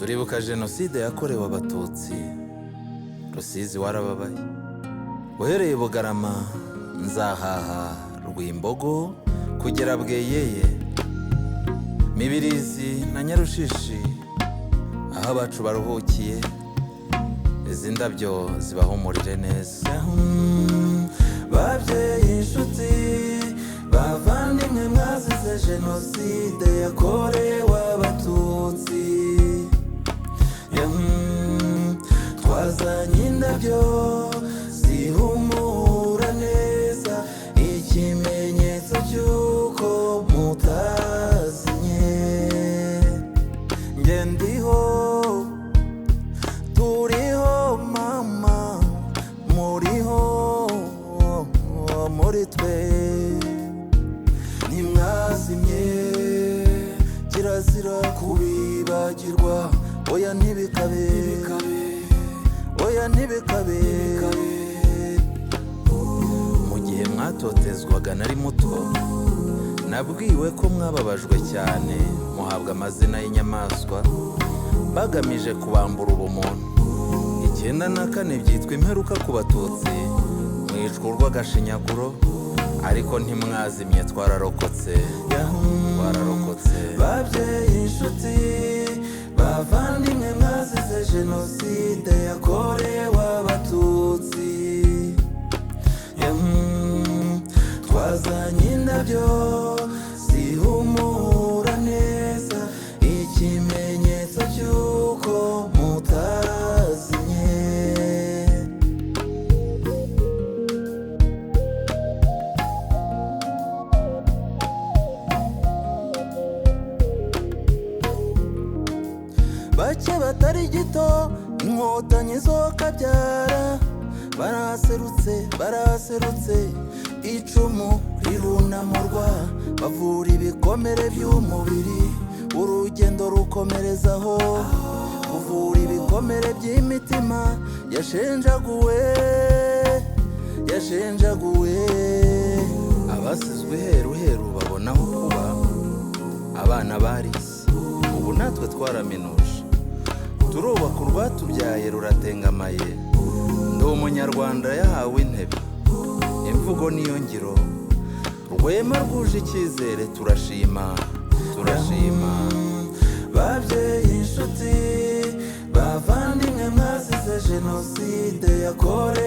turibuka jenoside yakorewe abatutsi. Rusizi warababaye, uhereye Bugarama, Nzahaha, Rwimbogo kugera Bweyeye, Mibirizi na Nyarushishi, aho abacu baruhukiye. Izi ndabyo zibahumurire neza. Babyeyi, inshuti, bavandimwe mwazize jenoside yakorewe abatutsi. Twazanye indabyo zihumura neza, ikimenyetso cy'uko mutazimye. Nge ndiho, turiho mama, muriho muri twe. Ntimwazimye, kirazira kubibagirwa. Oya ntibikabe, oya ntibikabe. Mu gihe mwatotezwaga nari muto, nabwiwe ko mwababajwe cyane, muhabwa amazina y'inyamaswa bagamije kubambura ubumuntu. 94 byitwa imperuka ku batutsi, mwicwa urw'agashinyaguro, ariko ntimwazimye. Twararokotse, twararokotse. Babyeyi, inshuti, bavandimwe mwazize jenoside yakorewe abatutsi. Twazanye indabyo zihumura neza, ikimenyetso cy'uko mutazimye. Bake batari gito, inkotanyi zo kabyara, baraserutse, baraserutse. Icumu rirunamurwa, bavura ibikomere by'umubiri. Urugendo rukomerezaho, kuvura ibikomere by'imitima yashenjaguwe, yashenjaguwe. Abasizwe heruheru babonaho kuba, abana barisi. Ubu natwe twaraminuje, turubaka urwatubyaye ruratengamaye. Ndi umunyarwanda yahawe intebe, imvugo niyo ngiro. Rwema rwuje icyizere, turashima, turashima. Babyeyi, inshuti, bavandimwe mwazize jenoside yakorewe